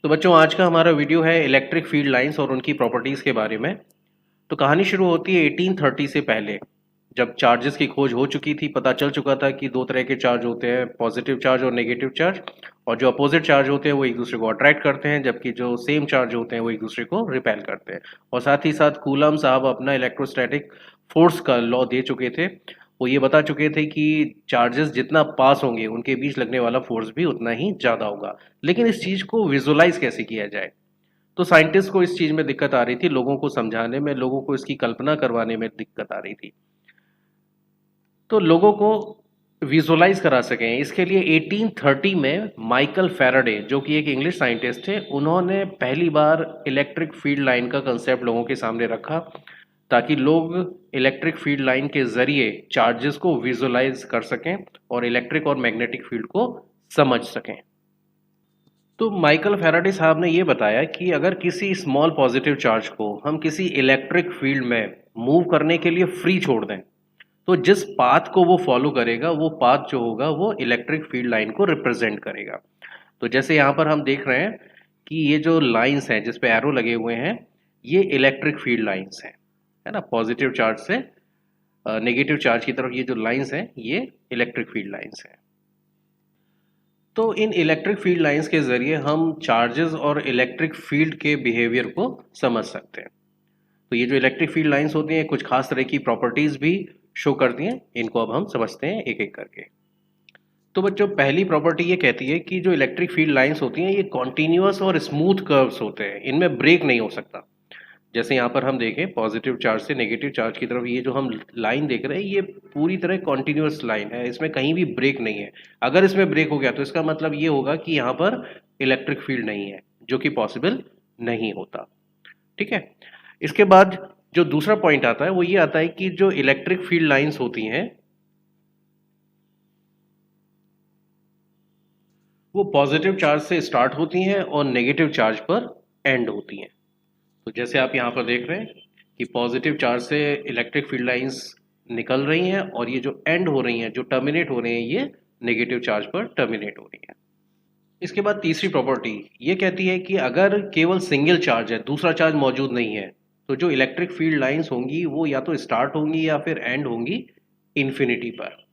तो बच्चों आज का हमारा वीडियो है इलेक्ट्रिक फील्ड लाइंस और उनकी प्रॉपर्टीज़ के बारे में। तो कहानी शुरू होती है 1830 से पहले, जब चार्जेस की खोज हो चुकी थी। पता चल चुका था कि दो तरह के चार्ज होते हैं, पॉजिटिव चार्ज और नेगेटिव चार्ज। और जो अपोजिट चार्ज होते हैं वो एक दूसरे को अट्रैक्ट करते हैं, जबकि जो सेम चार्ज होते हैं वो एक दूसरे को रिपेल करते हैं। और साथ ही साथ कूलम साहब अपना इलेक्ट्रोस्टैटिक फोर्स का लॉ दे चुके थे। वो ये बता चुके थे कि चार्जेस जितना पास होंगे उनके बीच लगने वाला फोर्स भी उतना ही ज़्यादा होगा। लेकिन इस चीज़ को विजुलाइज कैसे किया जाए? तो साइंटिस्ट को इस चीज़ में दिक्कत आ रही थी, लोगों को समझाने में, लोगों को इसकी कल्पना करवाने में दिक्कत आ रही थी। तो लोगों को विजुलाइज करा सकें इसके लिए 1830 में माइकल फैराडे, जो कि एक इंग्लिश साइंटिस्ट थे, उन्होंने पहली बार इलेक्ट्रिक फील्ड लाइन का कंसेप्ट लोगों के सामने रखा, ताकि लोग इलेक्ट्रिक फील्ड लाइन के जरिए चार्जेस को विजुलाइज कर सकें और इलेक्ट्रिक और मैग्नेटिक फील्ड को समझ सकें। तो माइकल फैराडे साहब ने ये बताया कि अगर किसी स्मॉल पॉजिटिव चार्ज को हम किसी इलेक्ट्रिक फील्ड में मूव करने के लिए फ्री छोड़ दें, तो जिस पाथ को वो फॉलो करेगा वो पाथ जो होगा वो इलेक्ट्रिक फील्ड लाइन को रिप्रेजेंट करेगा। तो जैसे यहाँ पर हम देख रहे हैं कि ये जो लाइंस हैं जिस पे एरो लगे हुए हैं, ये इलेक्ट्रिक फील्ड लाइंस हैं, है ना। पॉजिटिव चार्ज से नेगेटिव चार्ज की तरफ ये जो लाइंस हैं ये इलेक्ट्रिक फील्ड लाइंस हैं। तो इन इलेक्ट्रिक फील्ड लाइंस के जरिए हम चार्जेस और इलेक्ट्रिक फील्ड के बिहेवियर को समझ सकते हैं। तो ये जो इलेक्ट्रिक फील्ड लाइंस होती हैं कुछ खास तरह की प्रॉपर्टीज भी शो करती हैं। इनको अब हम समझते हैं एक एक करके। तो बच्चों पहली प्रॉपर्टी ये कहती है कि जो इलेक्ट्रिक फील्ड लाइंस होती हैं ये कॉन्टिन्यूअस और स्मूथ कर्व्स होते हैं, इनमें ब्रेक नहीं हो सकता। जैसे यहाँ पर हम देखें पॉजिटिव चार्ज से नेगेटिव चार्ज की तरफ ये जो हम लाइन देख रहे हैं ये पूरी तरह कॉन्टिन्यूअस लाइन है, इसमें कहीं भी ब्रेक नहीं है। अगर इसमें ब्रेक हो गया तो इसका मतलब ये होगा कि यहाँ पर इलेक्ट्रिक फील्ड नहीं है, जो कि पॉसिबल नहीं होता। ठीक है। इसके बाद जो दूसरा पॉइंट आता है वो ये आता है कि जो इलेक्ट्रिक फील्ड लाइंस होती हैं वो पॉजिटिव चार्ज से स्टार्ट होती हैं और नेगेटिव चार्ज पर एंड होती हैं। तो जैसे आप यहाँ पर देख रहे हैं कि पॉजिटिव चार्ज से इलेक्ट्रिक फील्ड लाइंस निकल रही हैं और ये जो एंड हो रही हैं, जो टर्मिनेट हो रही हैं, ये नेगेटिव चार्ज पर टर्मिनेट हो रही हैं। इसके बाद तीसरी प्रॉपर्टी ये कहती है कि अगर केवल सिंगल चार्ज है, दूसरा चार्ज मौजूद नहीं है, तो जो इलेक्ट्रिक फील्ड लाइंस होंगी वो या तो स्टार्ट होंगी या फिर एंड होंगी इन्फिनिटी पर।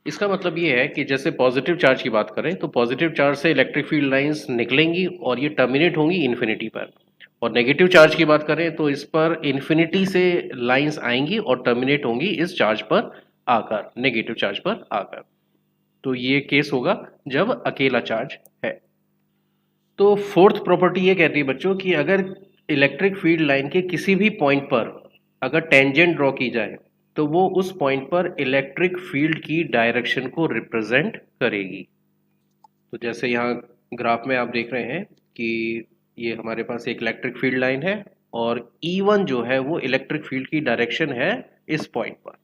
इसका मतलब ये है कि जैसे पॉजिटिव चार्ज की बात करें तो पॉजिटिव चार्ज से इलेक्ट्रिक फील्ड लाइंस निकलेंगी और ये टर्मिनेट होंगी इन्फिनिटी पर। और नेगेटिव चार्ज की बात करें तो इस पर इन्फिनिटी से लाइंस आएंगी और टर्मिनेट होंगी इस चार्ज पर आकर, नेगेटिव चार्ज पर आकर। तो ये केस होगा जब अकेला चार्ज है। तो फोर्थ प्रॉपर्टी ये कहती है बच्चों कि अगर इलेक्ट्रिक फील्ड लाइन के किसी भी पॉइंट पर अगर टेंजेंट ड्रॉ की जाए तो वो उस पॉइंट पर इलेक्ट्रिक फील्ड की डायरेक्शन को रिप्रेजेंट करेगी। तो जैसे यहाँ ग्राफ में आप देख रहे हैं कि ये हमारे पास एक इलेक्ट्रिक फील्ड लाइन है और E1 जो है वो इलेक्ट्रिक फील्ड की डायरेक्शन है इस पॉइंट पर।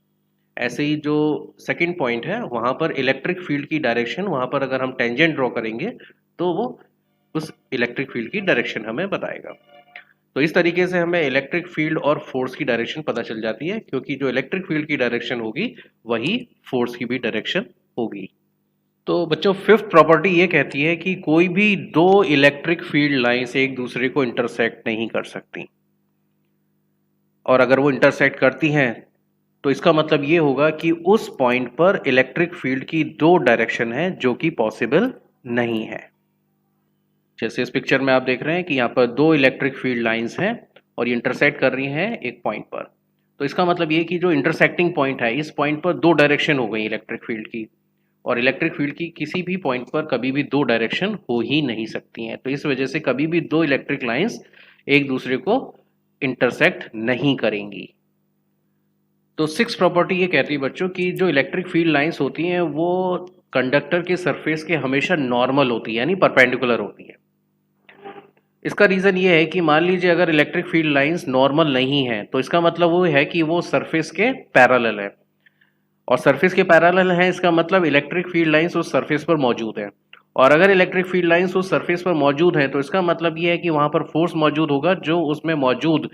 ऐसे ही जो सेकंड पॉइंट है वहां पर इलेक्ट्रिक फील्ड की डायरेक्शन, वहां पर अगर हम टेंजेंट ड्रॉ करेंगे तो वो उस इलेक्ट्रिक फील्ड की डायरेक्शन हमें बताएगा। तो इस तरीके से हमें इलेक्ट्रिक फील्ड और फोर्स की डायरेक्शन पता चल जाती है, क्योंकि जो इलेक्ट्रिक फील्ड की डायरेक्शन होगी वही फोर्स की भी डायरेक्शन होगी। तो बच्चों फिफ्थ प्रॉपर्टी ये कहती है कि कोई भी दो इलेक्ट्रिक फील्ड लाइंस एक दूसरे को इंटरसेक्ट नहीं कर सकती, और अगर वो इंटरसेक्ट करती हैं तो इसका मतलब ये होगा कि उस पॉइंट पर इलेक्ट्रिक फील्ड की दो डायरेक्शन है जो कि पॉसिबल नहीं है। जैसे इस पिक्चर में आप देख रहे हैं कि यहाँ पर दो इलेक्ट्रिक फील्ड लाइंस हैं और ये इंटरसेक्ट कर रही हैं एक पॉइंट पर। तो इसका मतलब ये कि जो इंटरसेक्टिंग पॉइंट है इस पॉइंट पर दो डायरेक्शन हो गई इलेक्ट्रिक फील्ड की, और इलेक्ट्रिक फील्ड की किसी भी पॉइंट पर कभी भी दो डायरेक्शन हो ही नहीं सकती हैं। तो इस वजह से कभी भी दो इलेक्ट्रिक लाइंस एक दूसरे को इंटरसेक्ट नहीं करेंगी। तो सिक्स प्रॉपर्टी ये कहती है बच्चों कि जो इलेक्ट्रिक फील्ड लाइंस होती हैं वो कंडक्टर के सरफेस के हमेशा नॉर्मल होती है, यानी परपेंडिकुलर होती है। इसका रीज़न ये है कि मान लीजिए अगर इलेक्ट्रिक फील्ड लाइंस नॉर्मल नहीं है तो इसका मतलब वो है कि वो सरफेस के पैरेलल है, और सरफेस के पैरेलल है इसका मतलब इलेक्ट्रिक फील्ड लाइंस उस सरफेस पर मौजूद है। और अगर इलेक्ट्रिक फील्ड लाइंस उस सरफेस पर मौजूद है तो इसका मतलब ये है कि वहां पर फोर्स मौजूद होगा जो उसमें मौजूद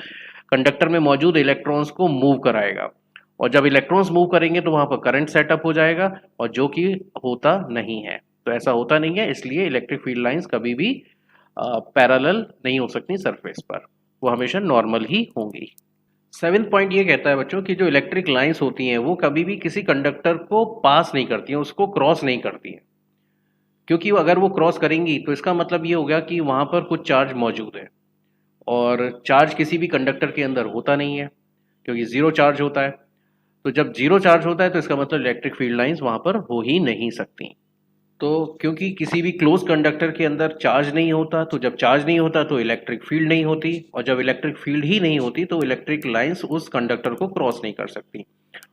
कंडक्टर में मौजूद इलेक्ट्रॉन्स को मूव कराएगा। और जब इलेक्ट्रॉन्स मूव करेंगे तो वहां पर करंट सेटअप हो जाएगा, और जो कि होता नहीं है। तो ऐसा होता नहीं है, इसलिए इलेक्ट्रिक फील्ड लाइंस कभी भी पैरेलल नहीं हो सकती सरफेस पर, वो हमेशा नॉर्मल ही होंगी। 7th पॉइंट ये कहता है बच्चों कि जो इलेक्ट्रिक लाइंस होती हैं वो कभी भी किसी कंडक्टर को पास नहीं करती हैं, उसको क्रॉस नहीं करती हैं, क्योंकि अगर वो क्रॉस करेंगी तो इसका मतलब ये हो गया कि वहाँ पर कुछ चार्ज मौजूद है, और चार्ज किसी भी कंडक्टर के अंदर होता नहीं है क्योंकि ज़ीरो चार्ज होता है। तो जब ज़ीरो चार्ज होता है तो इसका मतलब इलेक्ट्रिक फील्ड लाइंस वहाँ पर हो ही नहीं सकती। तो क्योंकि किसी भी क्लोज कंडक्टर के अंदर चार्ज नहीं होता, तो जब चार्ज नहीं होता तो इलेक्ट्रिक फील्ड नहीं होती, और जब इलेक्ट्रिक फील्ड ही नहीं होती तो इलेक्ट्रिक लाइंस उस कंडक्टर को क्रॉस नहीं कर सकती।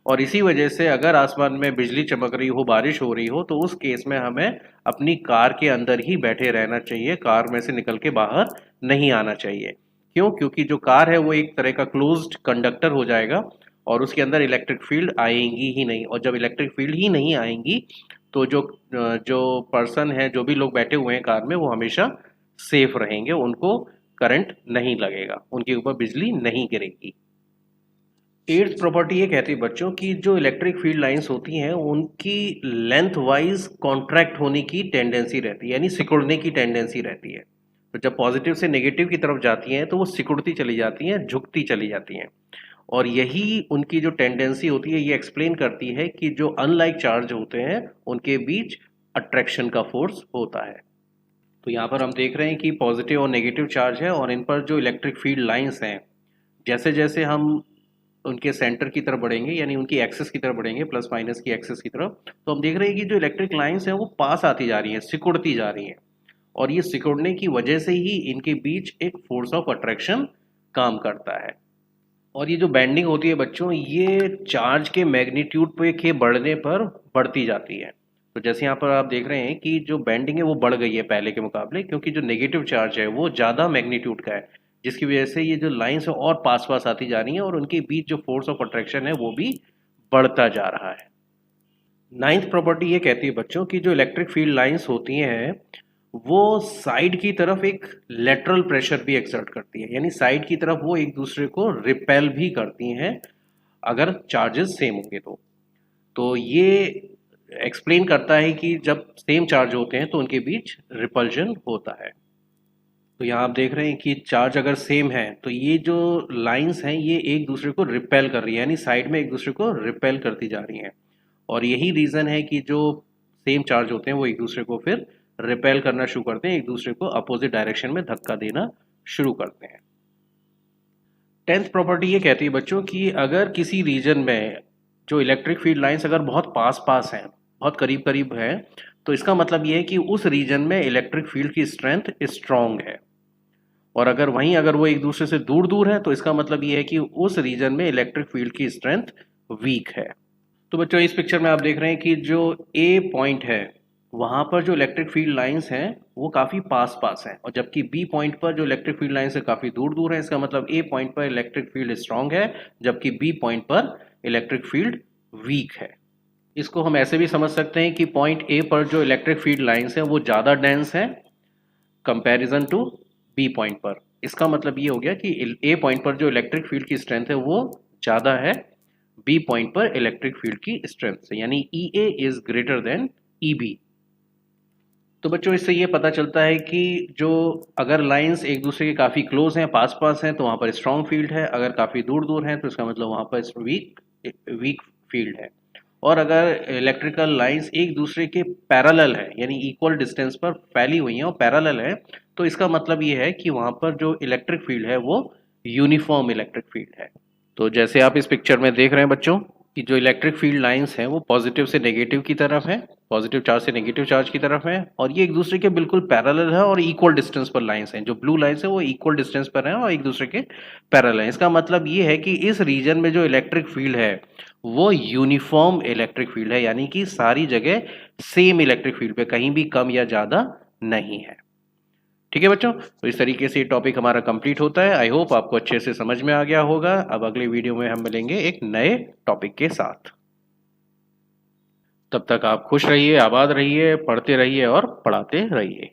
और इसी वजह से अगर आसमान में बिजली चमक रही हो, बारिश हो रही हो, तो उस केस में हमें अपनी कार के अंदर ही बैठे रहना चाहिए, कार में से निकल के बाहर नहीं आना चाहिए। क्यों? क्योंकि जो कार है वो एक तरह का क्लोज्ड कंडक्टर हो जाएगा और उसके अंदर इलेक्ट्रिक फील्ड आएंगी ही नहीं, और जब इलेक्ट्रिक फील्ड ही नहीं आएंगी तो जो पर्सन है, जो भी लोग बैठे हुए हैं कार में, वो हमेशा सेफ रहेंगे, उनको करंट नहीं लगेगा, उनके ऊपर बिजली नहीं गिरेगी। 8th प्रॉपर्टी ये कहती है बच्चों कि जो इलेक्ट्रिक फील्ड लाइंस होती हैं उनकी लेंथ वाइज कॉन्ट्रैक्ट होने की टेंडेंसी रहती है, यानी सिकुड़ने की टेंडेंसी रहती है। तो जब पॉजिटिव से नेगेटिव की तरफ जाती हैं तो वो सिकुड़ती चली जाती हैं, झुकती चली जाती हैं, और यही उनकी जो टेंडेंसी होती है ये एक्सप्लेन करती है कि जो अनलाइक चार्ज होते हैं उनके बीच अट्रैक्शन का फोर्स होता है। तो यहाँ पर हम देख रहे हैं कि पॉजिटिव और नेगेटिव चार्ज है और इन पर जो इलेक्ट्रिक फील्ड लाइंस हैं, जैसे जैसे हम उनके सेंटर की तरफ बढ़ेंगे, यानी उनकी एक्सेस की तरफ बढ़ेंगे, प्लस माइनस की एक्सेस की तरफ, तो हम देख रहे हैं कि जो इलेक्ट्रिक लाइंस हैं वो पास आती जा रही हैं, सिकुड़ती जा रही हैं, और ये सिकुड़ने की वजह से ही इनके बीच एक फोर्स ऑफ अट्रैक्शन काम करता है। और ये जो बेंडिंग होती है बच्चों, ये चार्ज के मैग्नीट्यूड पे के बढ़ने पर बढ़ती जाती है। तो जैसे यहाँ पर आप देख रहे हैं कि जो बेंडिंग है वो बढ़ गई है पहले के मुकाबले, क्योंकि जो नेगेटिव चार्ज है वो ज़्यादा मैग्नीट्यूड का है, जिसकी वजह से ये जो लाइंस है और पास पास आती जा रही हैं और उनके बीच जो फोर्स ऑफ अट्रैक्शन है वो भी बढ़ता जा रहा है। 9th प्रॉपर्टी ये कहती है बच्चों कि जो इलेक्ट्रिक फील्ड लाइंस होती हैं वो साइड की तरफ एक लेटरल प्रेशर भी एक्सर्ट करती है, यानी साइड की तरफ वो एक दूसरे को रिपेल भी करती हैं अगर चार्जेस सेम होंगे तो ये एक्सप्लेन करता है कि जब सेम चार्ज होते हैं तो उनके बीच रिपल्जन होता है। तो यहाँ आप देख रहे हैं कि चार्ज अगर सेम है तो ये जो लाइंस हैं ये एक दूसरे को रिपेल कर रही है, यानी साइड में एक दूसरे को रिपेल करती जा रही हैं, और यही रीज़न है कि जो सेम चार्ज होते हैं वो एक दूसरे को फिर रिपेल करना शुरू करते हैं, एक दूसरे को अपोजिट डायरेक्शन में धक्का देना शुरू करते हैं। 10th प्रॉपर्टी ये कहती है बच्चों कि अगर किसी रीजन में जो इलेक्ट्रिक फील्ड लाइंस अगर बहुत पास पास हैं, बहुत करीब करीब है, तो इसका मतलब ये है कि उस रीजन में इलेक्ट्रिक फील्ड की स्ट्रेंथ स्ट्रॉन्ग है, और अगर वो एक दूसरे से दूर दूर है तो इसका मतलब ये है कि उस रीजन में इलेक्ट्रिक फील्ड की स्ट्रेंथ वीक है। तो बच्चों इस पिक्चर में आप देख रहे हैं कि जो ए पॉइंट है वहाँ पर जो इलेक्ट्रिक फील्ड लाइंस हैं वो काफ़ी पास पास हैं, और जबकि बी पॉइंट पर जो इलेक्ट्रिक फील्ड लाइंस है काफ़ी दूर दूर है। इसका मतलब ए पॉइंट पर इलेक्ट्रिक फील्ड स्ट्रॉन्ग है जबकि बी पॉइंट पर इलेक्ट्रिक फील्ड वीक है। इसको हम ऐसे भी समझ सकते हैं कि पॉइंट ए पर जो इलेक्ट्रिक फील्ड लाइंस हैं वो ज़्यादा डेंस है कंपैरिजन टू बी पॉइंट पर। इसका मतलब ये हो गया कि ए पॉइंट पर जो इलेक्ट्रिक फील्ड की स्ट्रेंथ है वो ज़्यादा है बी पॉइंट पर इलेक्ट्रिक फील्ड की स्ट्रेंथ से, यानी E A is greater than E B. तो बच्चों इससे ये पता चलता है कि जो अगर लाइंस एक दूसरे के काफ़ी क्लोज हैं, पास पास हैं, तो वहाँ पर स्ट्रॉन्ग फील्ड है, अगर काफ़ी दूर दूर हैं तो इसका मतलब वहाँ पर वीक फील्ड है। और अगर इलेक्ट्रिकल लाइंस एक दूसरे के पैरेलल है, यानी इक्वल डिस्टेंस पर फैली हुई हैं और पैरेलल है, तो इसका मतलब ये है कि वहाँ पर जो इलेक्ट्रिक फील्ड है वो यूनिफॉर्म इलेक्ट्रिक फील्ड है। तो जैसे आप इस पिक्चर में देख रहे हैं बच्चों कि जो इलेक्ट्रिक फील्ड लाइंस हैं वो पॉजिटिव से नेगेटिव की तरफ है, पॉजिटिव चार्ज से नेगेटिव चार्ज की तरफ है, और ये एक दूसरे के बिल्कुल पैरेलल है और इक्वल डिस्टेंस पर लाइंस हैं। जो ब्लू लाइंस है वो इक्वल डिस्टेंस पर हैं और एक दूसरे के पैरेलल हैं। इसका मतलब ये है कि इस रीजन में जो इलेक्ट्रिक फील्ड है वो यूनिफॉर्म इलेक्ट्रिक फील्ड है, यानी कि सारी जगह सेम इलेक्ट्रिक फील्ड पे, कहीं भी कम या ज़्यादा नहीं है। ठीक है बच्चों, तो इस तरीके से ये टॉपिक हमारा कंप्लीट होता है। आई होप आपको अच्छे से समझ में आ गया होगा। अब अगले वीडियो में हम मिलेंगे एक नए टॉपिक के साथ। तब तक आप खुश रहिए, आबाद रहिए, पढ़ते रहिए और पढ़ाते रहिए।